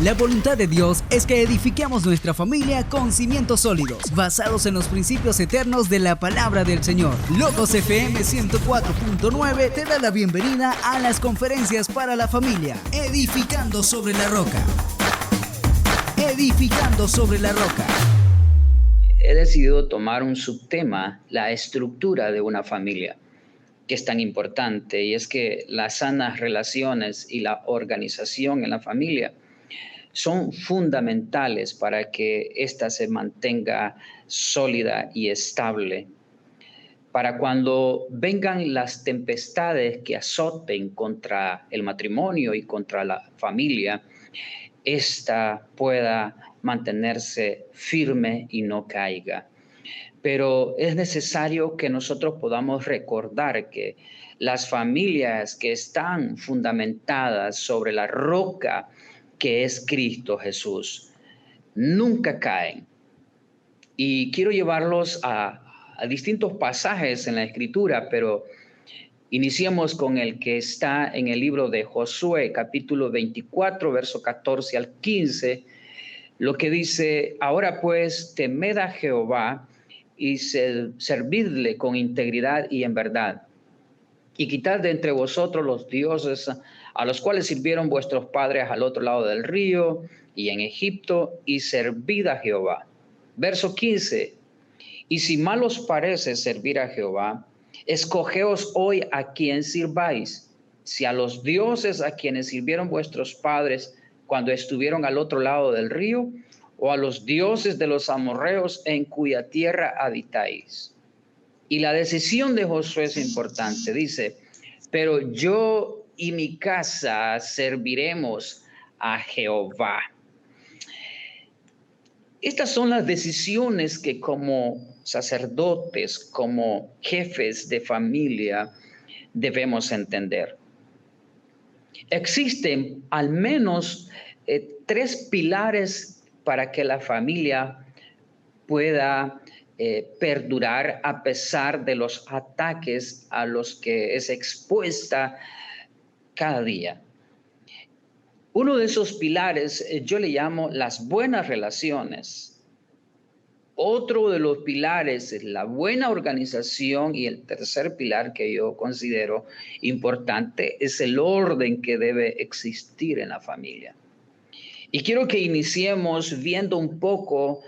La voluntad de Dios es que edifiquemos nuestra familia con cimientos sólidos, basados en los principios eternos de la palabra del Señor. Logos FM 104.9 te da la bienvenida a las conferencias para la familia, Edificando sobre la Roca. Edificando sobre la Roca. He decidido tomar un subtema, la estructura de una familia, que es tan importante, y es que las sanas relaciones y la organización en la familia son fundamentales para que ésta se mantenga sólida y estable. Para cuando vengan las tempestades que azoten contra el matrimonio y contra la familia, ésta pueda mantenerse firme y no caiga. Pero es necesario que nosotros podamos recordar que las familias que están fundamentadas sobre la roca que es Cristo Jesús nunca caen. Y quiero llevarlos a distintos pasajes en la Escritura, pero iniciamos con el que está en el libro de Josué, capítulo 24, verso 14 al 15, lo que dice: ahora pues, temed a Jehová y servidle con integridad y en verdad, y quitad de entre vosotros los dioses a los cuales sirvieron vuestros padres al otro lado del río y en Egipto, y servid a Jehová. Verso 15: y si mal os parece servir a Jehová, escogeos hoy a quién sirváis, si a los dioses a quienes sirvieron vuestros padres cuando estuvieron al otro lado del río, o a los dioses de los amorreos en cuya tierra habitáis. Y la decisión de Josué es importante. Dice: pero yo y mi casa serviremos a Jehová. Estas son las decisiones que como sacerdotes, como jefes de familia, debemos entender. Existen al menos 3 pilares para que la familia pueda perdurar a pesar de los ataques a los que es expuesta cada día. Uno de esos pilares yo le llamo las buenas relaciones. Otro de los pilares es la buena organización, y el tercer pilar que yo considero importante es el orden que debe existir en la familia. Y quiero que iniciemos viendo un poco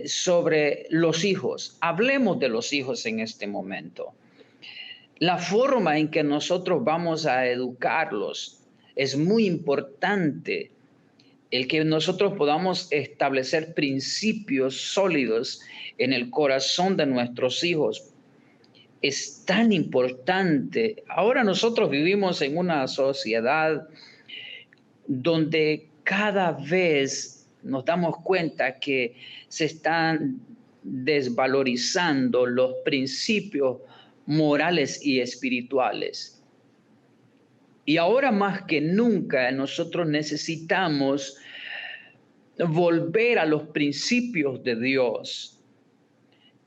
sobre los hijos. Hablemos de los hijos en este momento. La forma en que nosotros vamos a educarlos es muy importante. El que nosotros podamos establecer principios sólidos en el corazón de nuestros hijos es tan importante. Ahora nosotros vivimos en una sociedad donde cada vez nos damos cuenta que se están desvalorizando los principios morales y espirituales. Y ahora más que nunca nosotros necesitamos volver a los principios de Dios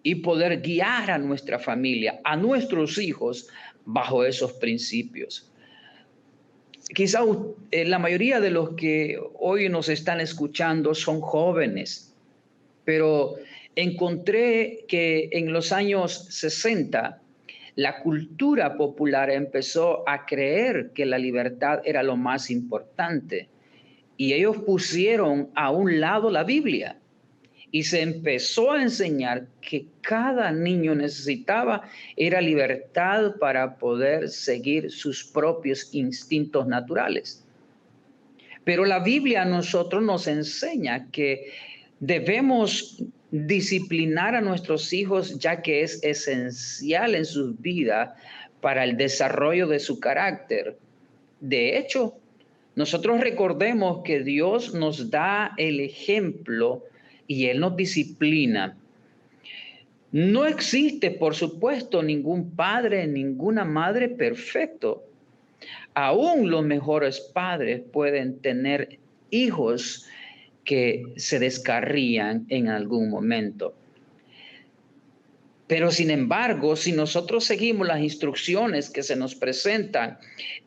y poder guiar a nuestra familia, a nuestros hijos, bajo esos principios. Quizá la mayoría de los que hoy nos están escuchando son jóvenes, pero encontré que en los años 60 la cultura popular empezó a creer que la libertad era lo más importante, y ellos pusieron a un lado la Biblia. Y se empezó a enseñar que cada niño necesitaba era libertad para poder seguir sus propios instintos naturales. Pero la Biblia a nosotros nos enseña que debemos disciplinar a nuestros hijos, ya que es esencial en sus vidas para el desarrollo de su carácter. De hecho, nosotros recordemos que Dios nos da el ejemplo y Él nos disciplina. No existe, por supuesto, ningún padre, ninguna madre perfecto. Aún los mejores padres pueden tener hijos que se descarrían en algún momento. Pero sin embargo, si nosotros seguimos las instrucciones que se nos presentan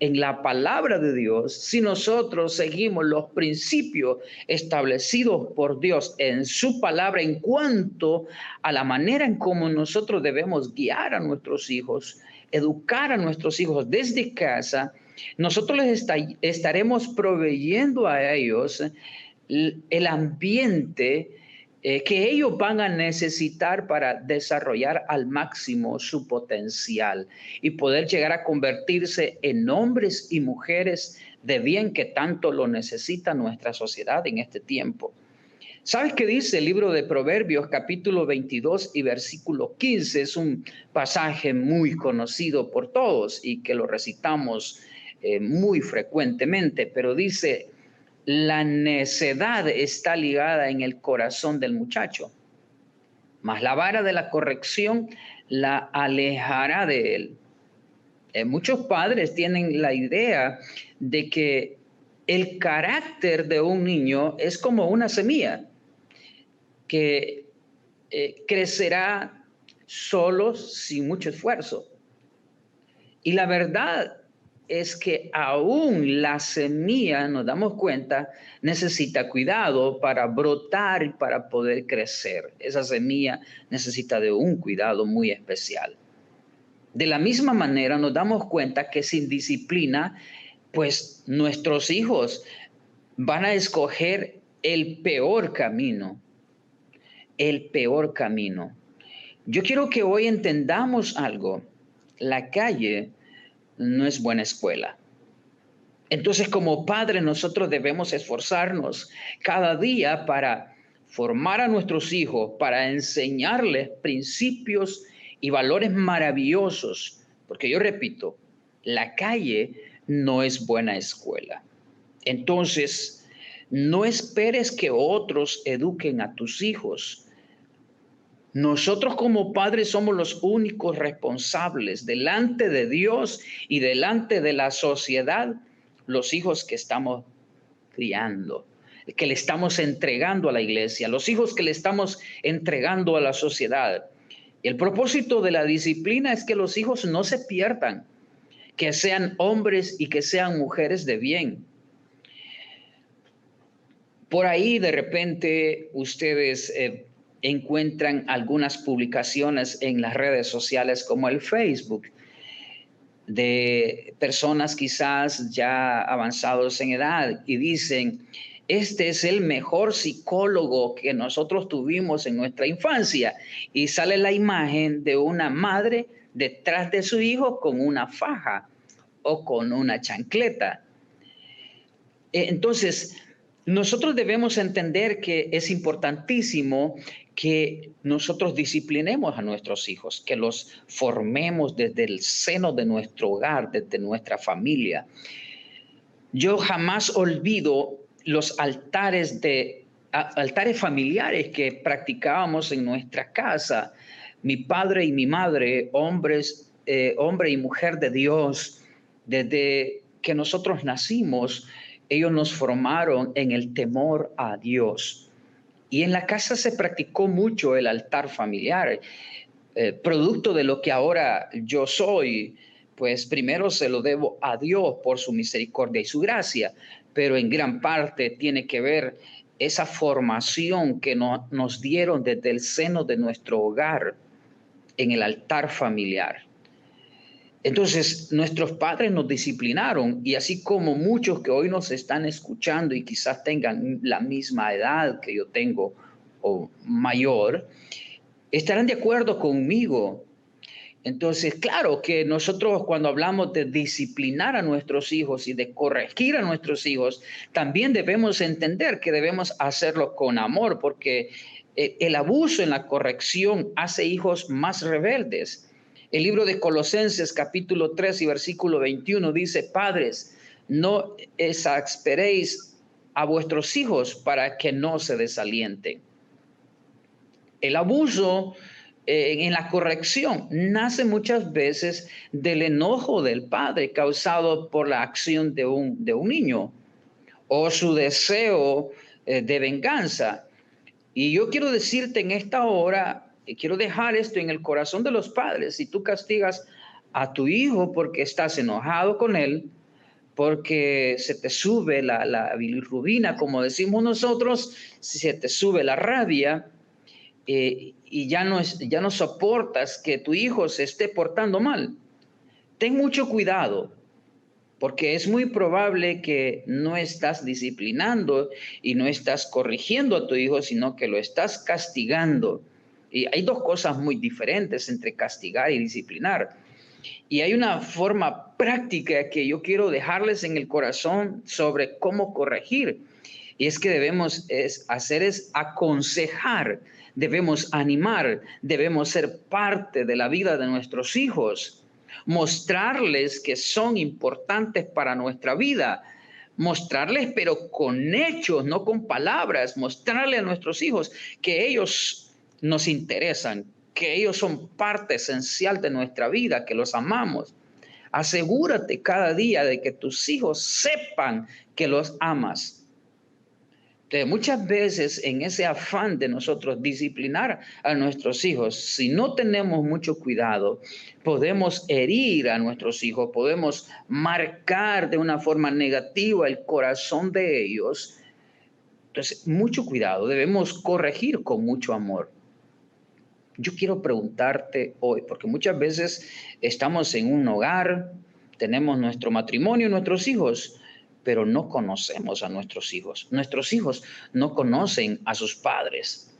en la palabra de Dios, si nosotros seguimos los principios establecidos por Dios en su palabra en cuanto a la manera en cómo nosotros debemos guiar a nuestros hijos, educar a nuestros hijos desde casa, nosotros estaremos proveyendo a ellos el ambiente que ellos van a necesitar para desarrollar al máximo su potencial y poder llegar a convertirse en hombres y mujeres de bien que tanto lo necesita nuestra sociedad en este tiempo. ¿Sabes qué dice el libro de Proverbios, capítulo 22 y versículo 15? Es un pasaje muy conocido por todos y que lo recitamos muy frecuentemente, pero dice: la necedad está ligada en el corazón del muchacho, mas la vara de la corrección la alejará de él. Muchos padres tienen la idea de que el carácter de un niño es como una semilla que crecerá solo sin mucho esfuerzo. Y la verdad es que aún la semilla, nos damos cuenta, necesita cuidado para brotar y para poder crecer. Esa semilla necesita de un cuidado muy especial. De la misma manera nos damos cuenta que sin disciplina, pues nuestros hijos van a escoger el peor camino. El peor camino. Yo quiero que hoy entendamos algo. La calle no es buena escuela. Entonces, como padres, nosotros debemos esforzarnos cada día para formar a nuestros hijos, para enseñarles principios y valores maravillosos. Porque yo repito, la calle no es buena escuela. Entonces, no esperes que otros eduquen a tus hijos. Nosotros como padres somos los únicos responsables delante de Dios y delante de la sociedad, los hijos que estamos criando, que le estamos entregando a la iglesia, los hijos que le estamos entregando a la sociedad. Y el propósito de la disciplina es que los hijos no se pierdan, que sean hombres y que sean mujeres de bien. Por ahí de repente ustedes encuentran algunas publicaciones en las redes sociales como el Facebook de personas quizás ya avanzados en edad y dicen: este es el mejor psicólogo que nosotros tuvimos en nuestra infancia, y sale la imagen de una madre detrás de su hijo con una faja o con una chancleta. Entonces, nosotros debemos entender que es importantísimo que nosotros disciplinemos a nuestros hijos, que los formemos desde el seno de nuestro hogar, desde nuestra familia. Yo jamás olvido los altares familiares que practicábamos en nuestra casa. Mi padre y mi madre, hombre y mujer de Dios, desde que nosotros nacimos, ellos nos formaron en el temor a Dios. Y en la casa se practicó mucho el altar familiar. Producto de lo que ahora yo soy, pues primero se lo debo a Dios por su misericordia y su gracia, pero en gran parte tiene que ver esa formación que nos dieron desde el seno de nuestro hogar en el altar familiar. Entonces, nuestros padres nos disciplinaron, y así como muchos que hoy nos están escuchando y quizás tengan la misma edad que yo tengo o mayor, estarán de acuerdo conmigo. Entonces, claro que nosotros cuando hablamos de disciplinar a nuestros hijos y de corregir a nuestros hijos, también debemos entender que debemos hacerlo con amor, porque el abuso en la corrección hace hijos más rebeldes. El libro de Colosenses, capítulo 3 y versículo 21 dice: padres, no exasperéis a vuestros hijos para que no se desalienten. El abuso en la corrección nace muchas veces del enojo del padre causado por la acción de un niño o su deseo de venganza. Y yo quiero decirte en esta hora, Y quiero dejar esto en el corazón de los padres. Si tú castigas a tu hijo porque estás enojado con él, porque se te sube la bilirrubina, como decimos nosotros, si se te sube la rabia, y ya no soportas que tu hijo se esté portando mal, ten mucho cuidado, porque es muy probable que no estás disciplinando y no estás corrigiendo a tu hijo, sino que lo estás castigando. Y hay dos cosas muy diferentes entre castigar y disciplinar. Y hay una forma práctica que yo quiero dejarles en el corazón sobre cómo corregir. Y es que debemos es aconsejar, debemos animar, debemos ser parte de la vida de nuestros hijos, mostrarles que son importantes para nuestra vida, mostrarles pero con hechos, no con palabras, mostrarles a nuestros hijos que ellos nos interesan, que ellos son parte esencial de nuestra vida, que los amamos. Asegúrate cada día de que tus hijos sepan que los amas. Entonces, muchas veces en ese afán de nosotros disciplinar a nuestros hijos, si no tenemos mucho cuidado, podemos herir a nuestros hijos, podemos marcar de una forma negativa el corazón de ellos. Entonces, mucho cuidado, debemos corregir con mucho amor. Yo quiero preguntarte hoy, porque muchas veces estamos en un hogar, tenemos nuestro matrimonio y nuestros hijos, pero no conocemos a nuestros hijos. Nuestros hijos no conocen a sus padres.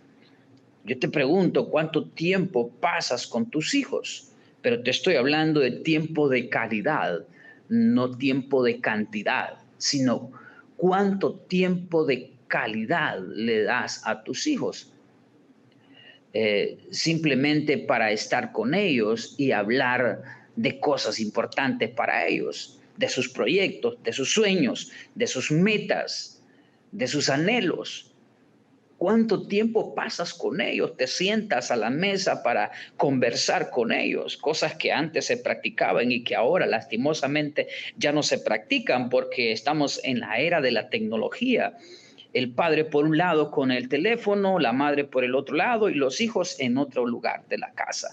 Yo te pregunto, ¿cuánto tiempo pasas con tus hijos? Pero te estoy hablando de tiempo de calidad, no tiempo de cantidad, sino cuánto tiempo de calidad le das a tus hijos. Simplemente para estar con ellos y hablar de cosas importantes para ellos, de sus proyectos, de sus sueños, de sus metas, de sus anhelos. ¿Cuánto tiempo pasas con ellos? Te sientas a la mesa para conversar con ellos, cosas que antes se practicaban y que ahora lastimosamente ya no se practican porque estamos en la era de la tecnología. El padre por un lado con el teléfono, la madre por el otro lado y los hijos en otro lugar de la casa.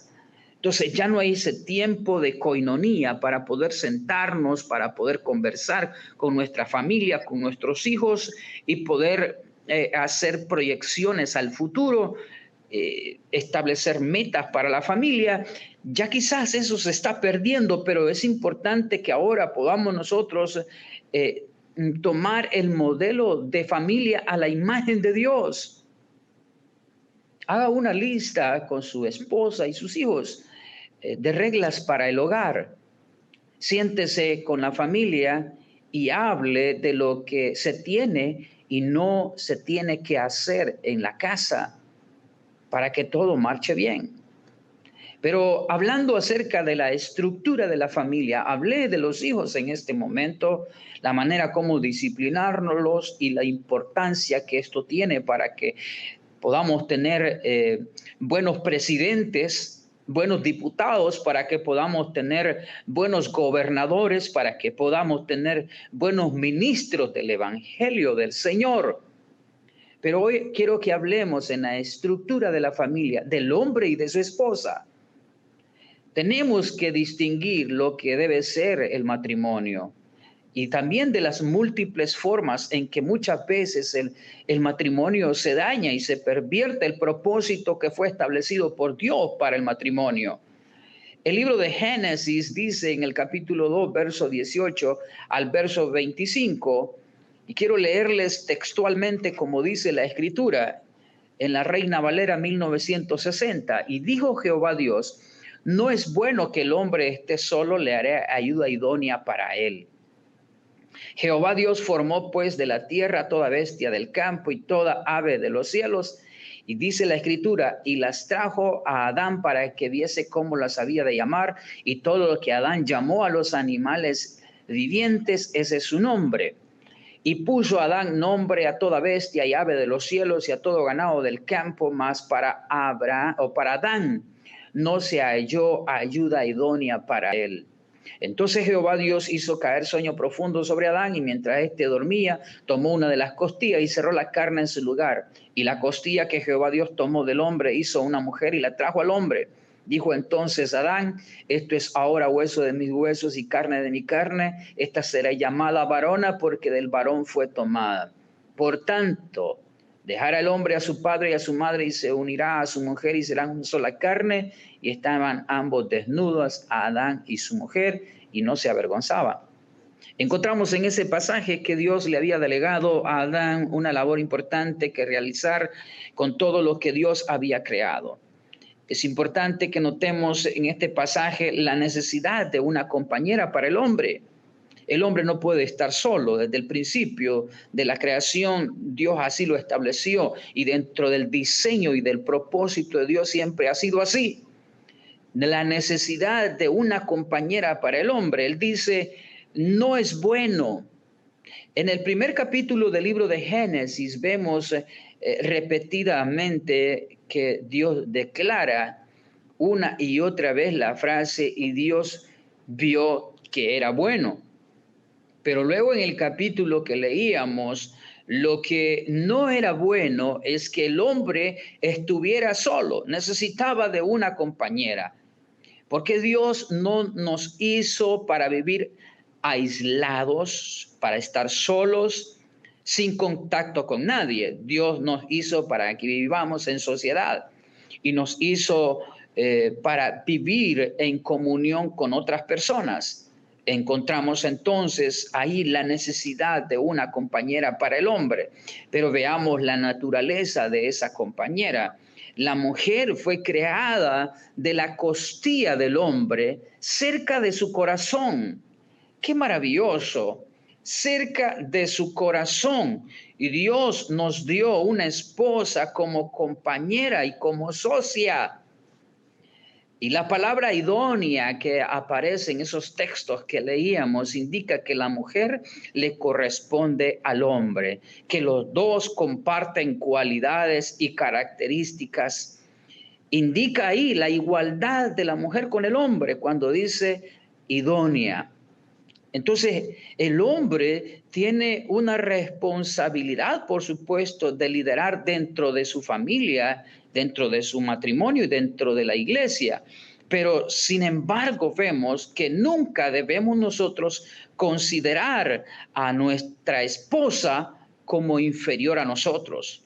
Entonces ya no hay ese tiempo de coinonía para poder sentarnos, para poder conversar con nuestra familia, con nuestros hijos y poder hacer proyecciones al futuro, establecer metas para la familia. Ya quizás eso se está perdiendo, pero es importante que ahora podamos nosotros tomar el modelo de familia a la imagen de Dios. Haga una lista con su esposa y sus hijos de reglas para el hogar. Siéntese con la familia y hable de lo que se tiene y no se tiene que hacer en la casa para que todo marche bien. Pero hablando acerca de la estructura de la familia, hablé de los hijos en este momento, la manera como disciplinarlos y la importancia que esto tiene para que podamos tener buenos presidentes, buenos diputados, para que podamos tener buenos gobernadores, para que podamos tener buenos ministros del Evangelio del Señor. Pero hoy quiero que hablemos en la estructura de la familia, del hombre y de su esposa. Tenemos que distinguir lo que debe ser el matrimonio y también de las múltiples formas en que muchas veces el matrimonio se daña y se pervierte el propósito que fue establecido por Dios para el matrimonio. El libro de Génesis dice en el capítulo 2, verso 18 al verso 25, y quiero leerles textualmente como dice la Escritura en la Reina Valera 1960, y dijo Jehová Dios: no es bueno que el hombre esté solo, le haré ayuda idónea para él. Jehová Dios formó pues de la tierra toda bestia del campo y toda ave de los cielos, y dice la Escritura, y las trajo a Adán para que viese cómo las había de llamar, y todo lo que Adán llamó a los animales vivientes, ese es su nombre. Y puso Adán nombre a toda bestia y ave de los cielos y a todo ganado del campo, mas para Adán no se halló ayuda idónea para él. Entonces Jehová Dios hizo caer sueño profundo sobre Adán, y mientras éste dormía, tomó una de las costillas y cerró la carne en su lugar. Y la costilla que Jehová Dios tomó del hombre hizo una mujer y la trajo al hombre. Dijo entonces Adán: esto es ahora hueso de mis huesos y carne de mi carne. Esta será llamada varona, porque del varón fue tomada. Por tanto, dejará el hombre a su padre y a su madre, y se unirá a su mujer, y serán una sola carne. Y estaban ambos desnudos, Adán y su mujer, y no se avergonzaban. Encontramos en ese pasaje que Dios le había delegado a Adán una labor importante que realizar con todo lo que Dios había creado. Es importante que notemos en este pasaje la necesidad de una compañera para el hombre. El hombre no puede estar solo. Desde el principio de la creación, Dios así lo estableció, y dentro del diseño y del propósito de Dios siempre ha sido así. La necesidad de una compañera para el hombre. Él dice: no es bueno. En el primer capítulo del libro de Génesis vemos repetidamente que Dios declara una y otra vez la frase: y Dios vio que era bueno. Pero luego en el capítulo que leíamos, lo que no era bueno es que el hombre estuviera solo, necesitaba de una compañera. Porque Dios no nos hizo para vivir aislados, para estar solos, sin contacto con nadie. Dios nos hizo para que vivamos en sociedad, y nos hizo para vivir en comunión con otras personas. Encontramos entonces ahí la necesidad de una compañera para el hombre. Pero veamos la naturaleza de esa compañera. La mujer fue creada de la costilla del hombre, cerca de su corazón. ¡Qué maravilloso! Cerca de su corazón. Y Dios nos dio una esposa como compañera y como socia. Y la palabra idónea que aparece en esos textos que leíamos indica que la mujer le corresponde al hombre, que los dos comparten cualidades y características. Indica ahí la igualdad de la mujer con el hombre cuando dice idónea. Entonces, el hombre tiene una responsabilidad, por supuesto, de liderar dentro de su familia, dentro de su matrimonio y dentro de la iglesia. Pero, sin embargo, vemos que nunca debemos nosotros considerar a nuestra esposa como inferior a nosotros,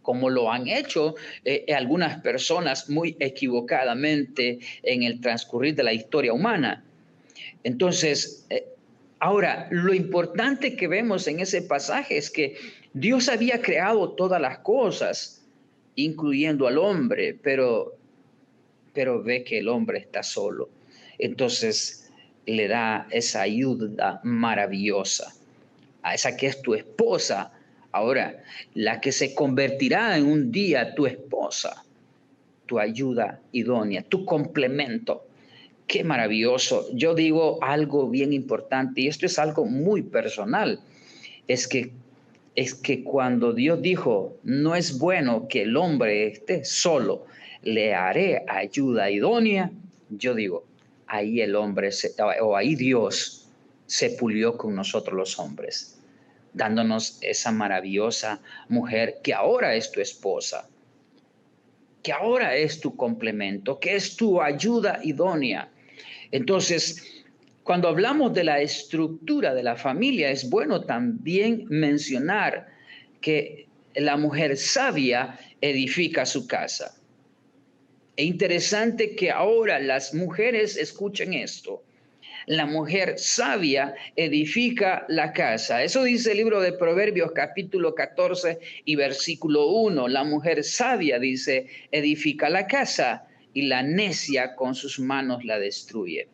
como lo han hecho algunas personas muy equivocadamente en el transcurrir de la historia humana. Entonces, ahora, lo importante que vemos en ese pasaje es que Dios había creado todas las cosas, incluyendo al hombre, pero ve que el hombre está solo. Entonces, le da esa ayuda maravillosa a esa que es tu esposa. Ahora, la que se convertirá en un día tu esposa, tu ayuda idónea, tu complemento. Qué maravilloso. Yo digo algo bien importante, y esto es algo muy personal. Es que cuando Dios dijo: no es bueno que el hombre esté solo, le haré ayuda idónea, yo digo, ahí el hombre, ahí Dios se pulió con nosotros los hombres, dándonos esa maravillosa mujer que ahora es tu esposa, que ahora es tu complemento, que es tu ayuda idónea. Entonces, cuando hablamos de la estructura de la familia, es bueno también mencionar que la mujer sabia edifica su casa. Es interesante que ahora las mujeres escuchen esto. La mujer sabia edifica la casa. Eso dice el libro de Proverbios, capítulo 14 y versículo 1. La mujer sabia, dice, edifica la casa, y la necia con sus manos la destruye.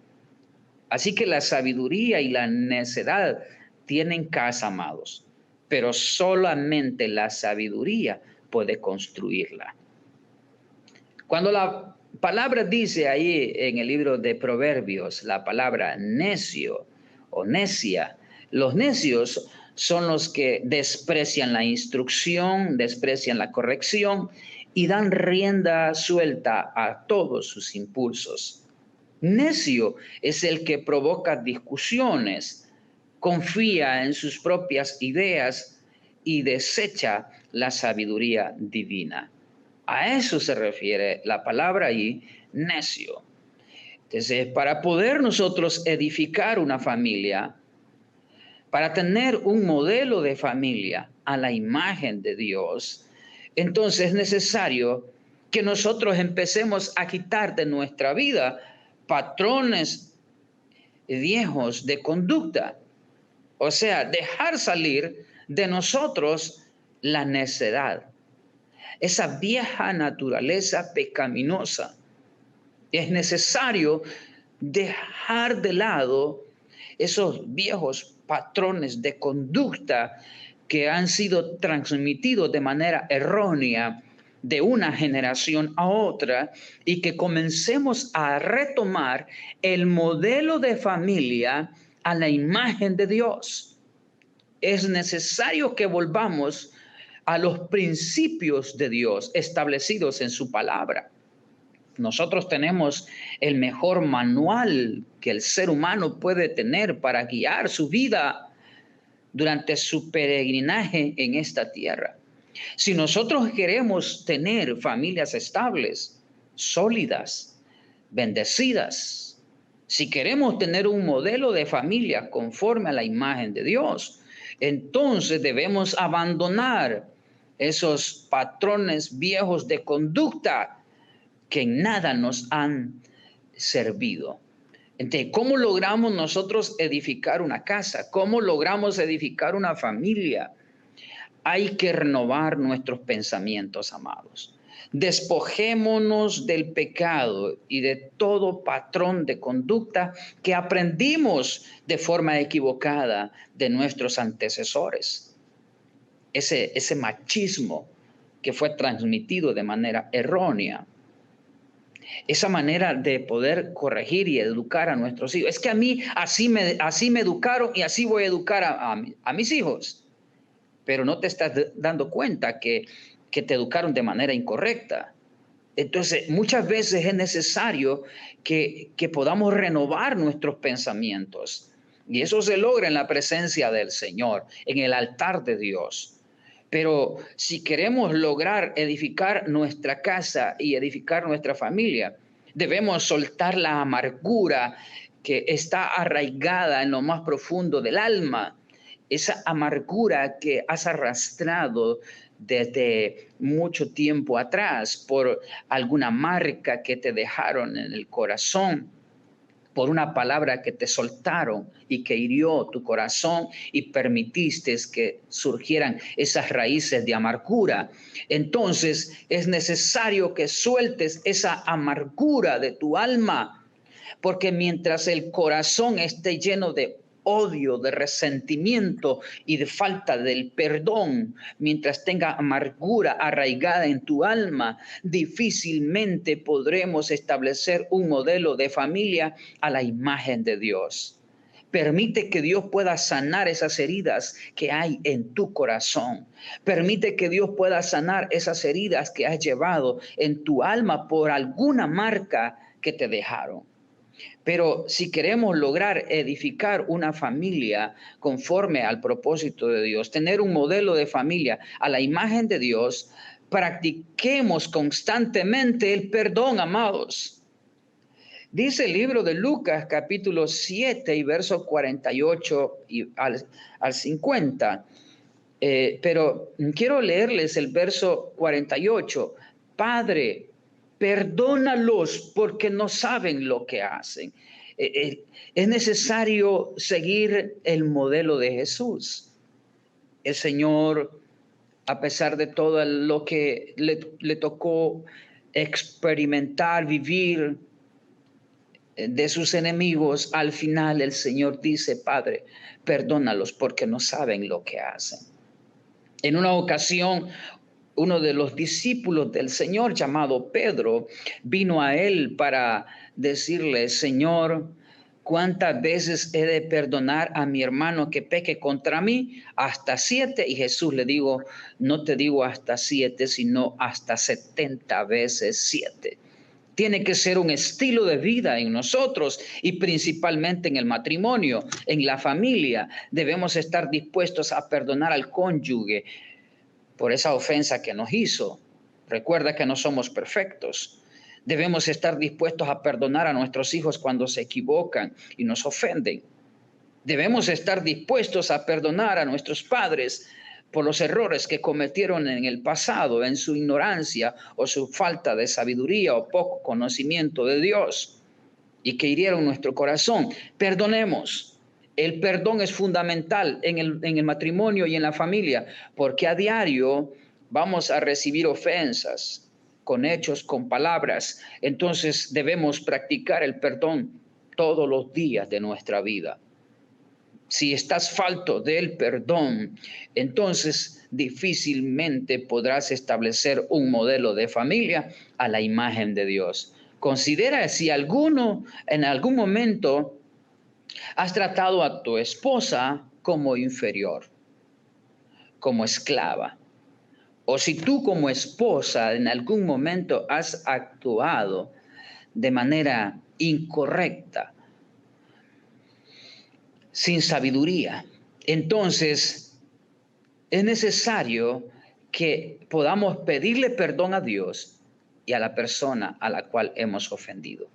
Así que la sabiduría y la necedad tienen casa, amados, pero solamente la sabiduría puede construirla. Cuando la palabra dice ahí en el libro de Proverbios, la palabra necio o necia, los necios son los que desprecian la instrucción, desprecian la corrección y dan rienda suelta a todos sus impulsos. Necio es el que provoca discusiones, confía en sus propias ideas y desecha la sabiduría divina. A eso se refiere la palabra ahí, necio. Entonces, para poder nosotros edificar una familia, para tener un modelo de familia a la imagen de Dios, entonces es necesario que nosotros empecemos a quitar de nuestra vida patrones viejos de conducta. O sea, dejar salir de nosotros la necedad, esa vieja naturaleza pecaminosa. Es necesario dejar de lado esos viejos patrones de conducta que han sido transmitidos de manera errónea de una generación a otra y que comencemos a retomar el modelo de familia a la imagen de Dios. Es necesario que volvamos a los principios de Dios establecidos en su palabra. Nosotros tenemos el mejor manual que el ser humano puede tener para guiar su vida durante su peregrinaje en esta tierra. Si nosotros queremos tener familias estables, sólidas, bendecidas, si queremos tener un modelo de familia conforme a la imagen de Dios, entonces debemos abandonar esos patrones viejos de conducta que en nada nos han servido. Entonces, ¿cómo logramos nosotros edificar una casa? ¿Cómo logramos edificar una familia? Hay que renovar nuestros pensamientos, amados. Despojémonos del pecado y de todo patrón de conducta que aprendimos de forma equivocada de nuestros antecesores. Ese machismo que fue transmitido de manera errónea. Esa manera de poder corregir y educar a nuestros hijos. Es que a mí así me educaron y así voy a educar a mis hijos. Pero no te estás dando cuenta que te educaron de manera incorrecta. Entonces, muchas veces es necesario que podamos renovar nuestros pensamientos. Y eso se logra en la presencia del Señor, en el altar de Dios. Pero si queremos lograr edificar nuestra casa y edificar nuestra familia, debemos soltar la amargura que está arraigada en lo más profundo del alma, esa amargura que has arrastrado desde mucho tiempo atrás por alguna marca que te dejaron en el corazón, por una palabra que te soltaron y que hirió tu corazón y permitiste que surgieran esas raíces de amargura. Entonces es necesario que sueltes esa amargura de tu alma, porque mientras el corazón esté lleno de odio, de resentimiento y de falta del perdón, mientras tenga amargura arraigada en tu alma, difícilmente podremos establecer un modelo de familia a la imagen de Dios. Permite que Dios pueda sanar esas heridas que hay en tu corazón. Permite que Dios pueda sanar esas heridas que has llevado en tu alma por alguna marca que te dejaron. Pero si queremos lograr edificar una familia conforme al propósito de Dios, tener un modelo de familia a la imagen de Dios, practiquemos constantemente el perdón, amados. Dice el libro de Lucas, capítulo 7 y verso 48 al 50. Pero quiero leerles el verso 48. Padre, perdónalos porque no saben lo que hacen. Es necesario seguir el modelo de Jesús. El Señor, a pesar de todo lo que le tocó experimentar, vivir de sus enemigos, al final el Señor dice, Padre, perdónalos porque no saben lo que hacen. En una ocasión, uno de los discípulos del Señor, llamado Pedro, vino a él para decirle, Señor, ¿cuántas veces he de perdonar a mi hermano que peque contra mí? Hasta 7. Y Jesús le dijo, no te digo hasta 7, sino hasta 70 veces 7. Tiene que ser un estilo de vida en nosotros y principalmente en el matrimonio, en la familia. Debemos estar dispuestos a perdonar al cónyuge por esa ofensa que nos hizo. Recuerda que no somos perfectos. Debemos estar dispuestos a perdonar a nuestros hijos cuando se equivocan y nos ofenden. Debemos estar dispuestos a perdonar a nuestros padres por los errores que cometieron en el pasado, en su ignorancia o su falta de sabiduría o poco conocimiento de Dios y que hirieron nuestro corazón. Perdonemos. El perdón es fundamental en el matrimonio y en la familia, porque a diario vamos a recibir ofensas con hechos, con palabras. Entonces debemos practicar el perdón todos los días de nuestra vida. Si estás falto del perdón, entonces difícilmente podrás establecer un modelo de familia a la imagen de Dios. Considera si en algún momento has tratado a tu esposa como inferior, como esclava. O si tú como esposa en algún momento has actuado de manera incorrecta, sin sabiduría. Entonces, es necesario que podamos pedirle perdón a Dios y a la persona a la cual hemos ofendido.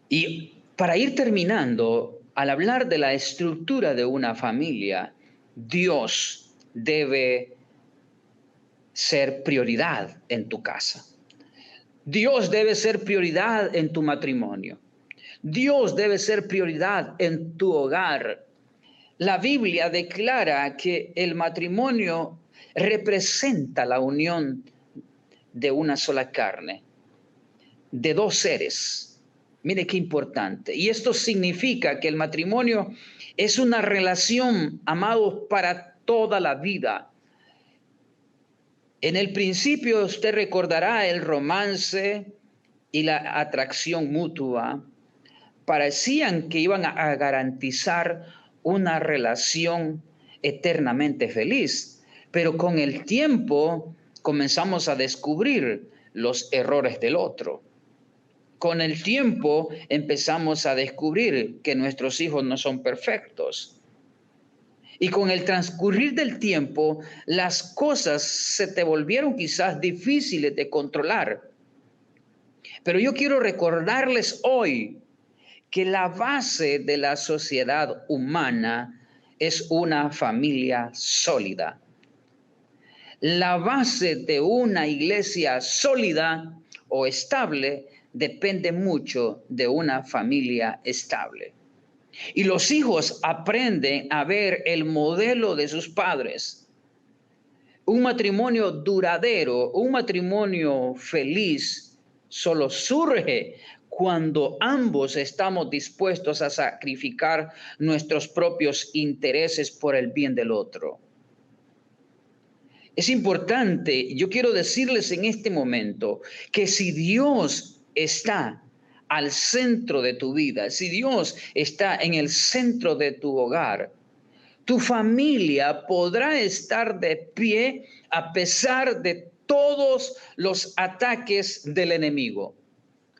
Y para ir terminando, al hablar de la estructura de una familia, Dios debe ser prioridad en tu casa. Dios debe ser prioridad en tu matrimonio. Dios debe ser prioridad en tu hogar. La Biblia declara que el matrimonio representa la unión de una sola carne, de dos seres. Mire qué importante. Y esto significa que el matrimonio es una relación, amados, para toda la vida. En el principio usted recordará el romance y la atracción mutua. Parecían que iban a garantizar una relación eternamente feliz, pero con el tiempo comenzamos a descubrir los errores del otro. Con el tiempo empezamos a descubrir que nuestros hijos no son perfectos. Y con el transcurrir del tiempo, las cosas se te volvieron quizás difíciles de controlar. Pero yo quiero recordarles hoy que la base de la sociedad humana es una familia sólida. La base de una iglesia sólida o estable depende mucho de una familia estable. Y los hijos aprenden a ver el modelo de sus padres. Un matrimonio duradero, un matrimonio feliz, solo surge cuando ambos estamos dispuestos a sacrificar nuestros propios intereses por el bien del otro. Es importante, yo quiero decirles en este momento, que si Dios está al centro de tu vida, si Dios está en el centro de tu hogar, tu familia podrá estar de pie a pesar de todos los ataques del enemigo.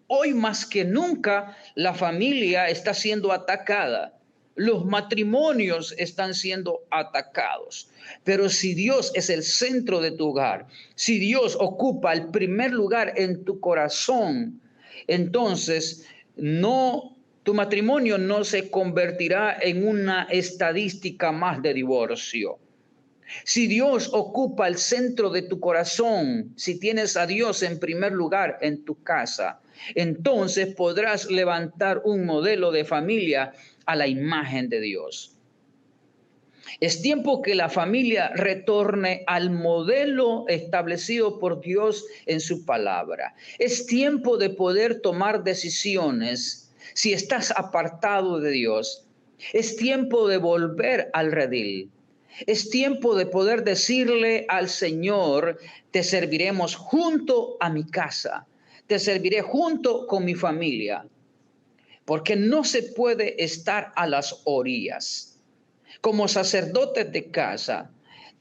Hoy más que nunca la familia está siendo atacada. Los matrimonios están siendo atacados. Pero si Dios es el centro de tu hogar, si Dios ocupa el primer lugar en tu corazón, entonces tu matrimonio no se convertirá en una estadística más de divorcio. Si Dios ocupa el centro de tu corazón, si tienes a Dios en primer lugar en tu casa, entonces podrás levantar un modelo de familia a la imagen de Dios. Es tiempo que la familia retorne al modelo establecido por Dios en su palabra. Es tiempo de poder tomar decisiones si estás apartado de Dios. Es tiempo de volver al redil. Es tiempo de poder decirle al Señor, te serviremos junto a mi casa. Te serviré junto con mi familia. Porque no se puede estar a las orillas. Como sacerdotes de casa,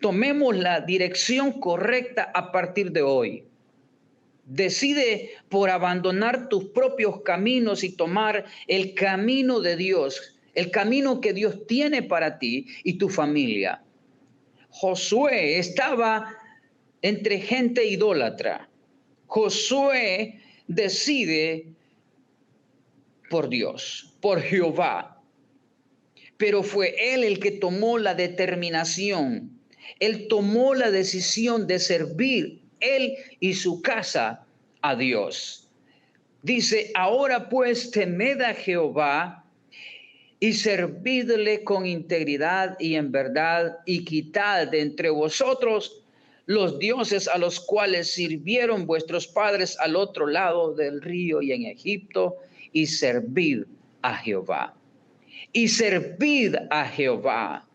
tomemos la dirección correcta a partir de hoy. Decide por abandonar tus propios caminos y tomar el camino de Dios, el camino que Dios tiene para ti y tu familia. Josué estaba entre gente idólatra. Josué decide por Dios, por Jehová. Pero fue él el que tomó la determinación. Él tomó la decisión de servir, él y su casa, a Dios. Dice, ahora pues temed a Jehová y servidle con integridad y en verdad, y quitad de entre vosotros los dioses a los cuales sirvieron vuestros padres al otro lado del río y en Egipto, y servid a Jehová. Y servid a Jehová.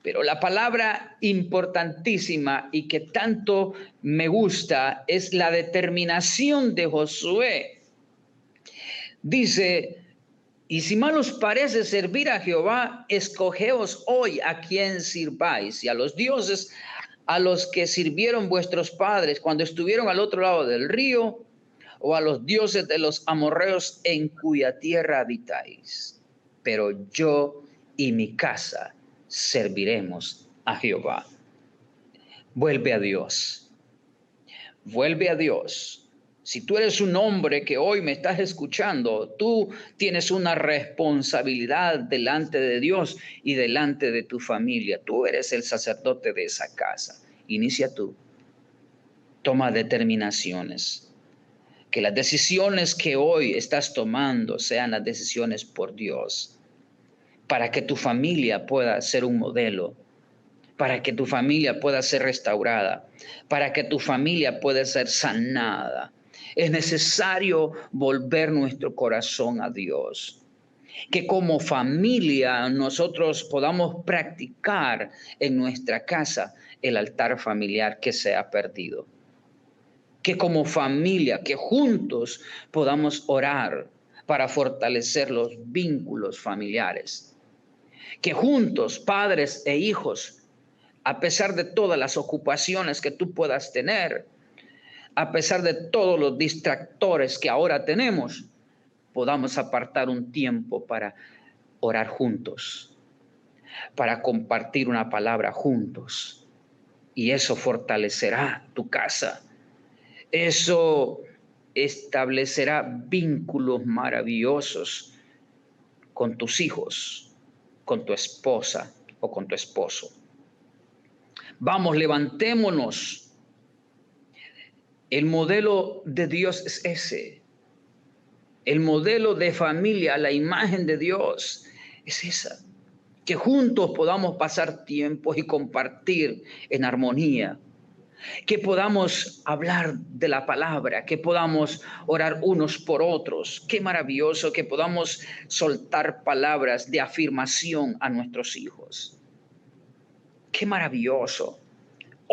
Pero la palabra importantísima y que tanto me gusta es la determinación de Josué. Dice, y si mal os parece servir a Jehová, escogeos hoy a quién sirváis, y a los dioses a los que sirvieron vuestros padres cuando estuvieron al otro lado del río, o a los dioses de los amorreos en cuya tierra habitáis. Pero yo y mi casa serviremos a Jehová. Vuelve a Dios. Vuelve a Dios. Si tú eres un hombre que hoy me estás escuchando, tú tienes una responsabilidad delante de Dios y delante de tu familia. Tú eres el sacerdote de esa casa. Inicia tú. Toma determinaciones. Que las decisiones que hoy estás tomando sean las decisiones por Dios. Para que tu familia pueda ser un modelo. Para que tu familia pueda ser restaurada. Para que tu familia pueda ser sanada. Es necesario volver nuestro corazón a Dios. Que como familia nosotros podamos practicar en nuestra casa el altar familiar que se ha perdido. Que como familia, que juntos podamos orar para fortalecer los vínculos familiares. Que juntos, padres e hijos, a pesar de todas las ocupaciones que tú puedas tener, a pesar de todos los distractores que ahora tenemos, podamos apartar un tiempo para orar juntos, para compartir una palabra juntos. Y eso fortalecerá tu casa. Eso establecerá vínculos maravillosos con tus hijos, con tu esposa o con tu esposo. Vamos, levantémonos. El modelo de Dios es ese. El modelo de familia, la imagen de Dios es esa. Que juntos podamos pasar tiempos y compartir en armonía. Que podamos hablar de la palabra, que podamos orar unos por otros. Qué maravilloso que podamos soltar palabras de afirmación a nuestros hijos. Qué maravilloso.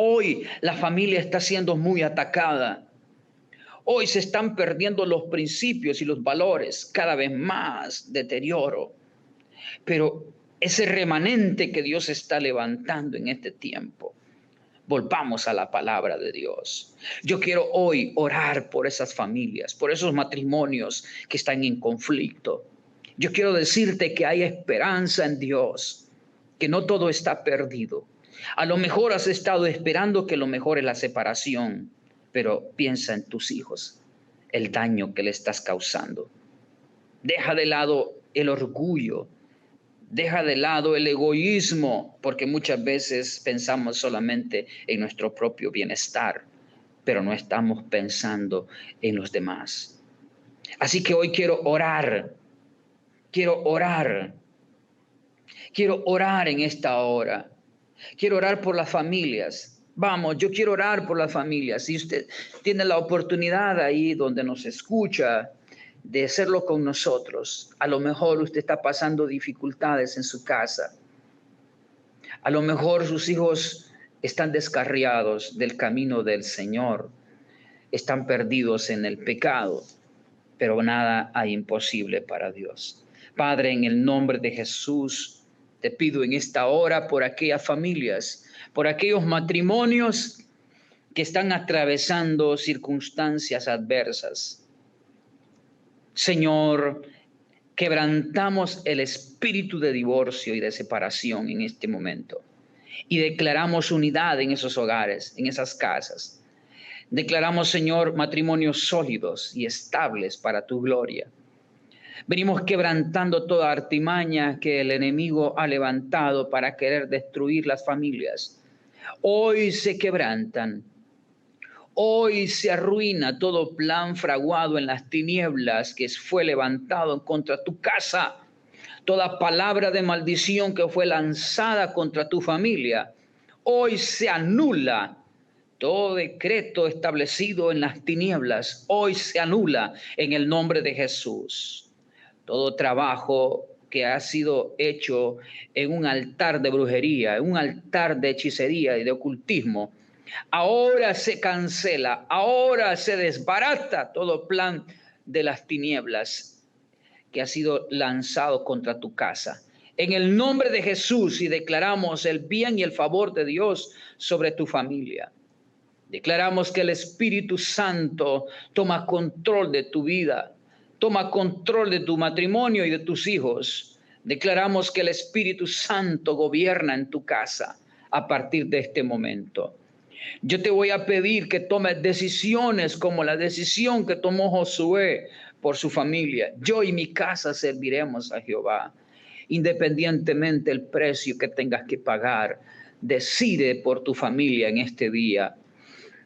Hoy la familia está siendo muy atacada. Hoy se están perdiendo los principios y los valores, cada vez más deterioro. Pero ese remanente que Dios está levantando en este tiempo, volvamos a la palabra de Dios. Yo quiero hoy orar por esas familias, por esos matrimonios que están en conflicto. Yo quiero decirte que hay esperanza en Dios, que no todo está perdido. A lo mejor has estado esperando que lo mejor es la separación, pero piensa en tus hijos, el daño que le estás causando. Deja de lado el orgullo, deja de lado el egoísmo, porque muchas veces pensamos solamente en nuestro propio bienestar, pero no estamos pensando en los demás. Así que hoy quiero orar en esta hora. Quiero orar por las familias. Vamos, yo quiero orar por las familias. Si usted tiene la oportunidad ahí donde nos escucha de hacerlo con nosotros, a lo mejor usted está pasando dificultades en su casa. A lo mejor sus hijos están descarriados del camino del Señor, están perdidos en el pecado, pero nada hay imposible para Dios. Padre, en el nombre de Jesús, te pido en esta hora por aquellas familias, por aquellos matrimonios que están atravesando circunstancias adversas. Señor, quebrantamos el espíritu de divorcio y de separación en este momento y declaramos unidad en esos hogares, en esas casas. Declaramos, Señor, matrimonios sólidos y estables para tu gloria. Venimos quebrantando toda artimaña que el enemigo ha levantado para querer destruir las familias. Hoy se quebrantan. Hoy se arruina todo plan fraguado en las tinieblas que fue levantado contra tu casa. Toda palabra de maldición que fue lanzada contra tu familia. Hoy se anula. Todo decreto establecido en las tinieblas, hoy se anula en el nombre de Jesús. Todo trabajo que ha sido hecho en un altar de brujería, en un altar de hechicería y de ocultismo, ahora se cancela, ahora se desbarata todo plan de las tinieblas que ha sido lanzado contra tu casa. En el nombre de Jesús, y declaramos el bien y el favor de Dios sobre tu familia. Declaramos que el Espíritu Santo toma control de tu vida, toma control de tu matrimonio y de tus hijos. Declaramos que el Espíritu Santo gobierna en tu casa a partir de este momento. Yo te voy a pedir que tomes decisiones como la decisión que tomó Josué por su familia. Yo y mi casa serviremos a Jehová. Independientemente del precio que tengas que pagar, decide por tu familia en este día.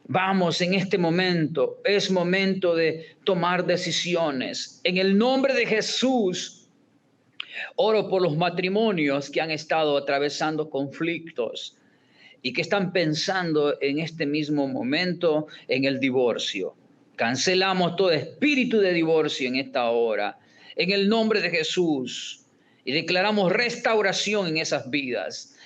Vamos, en este momento, es momento de tomar decisiones. En el nombre de Jesús, oro por los matrimonios que han estado atravesando conflictos y que están pensando en este mismo momento en el divorcio. Cancelamos todo espíritu de divorcio en esta hora, en el nombre de Jesús, y declaramos restauración en esas vidas.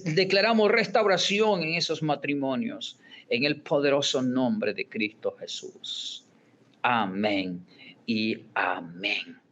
Declaramos restauración en esos matrimonios, en el poderoso nombre de Cristo Jesús. Amén y amén.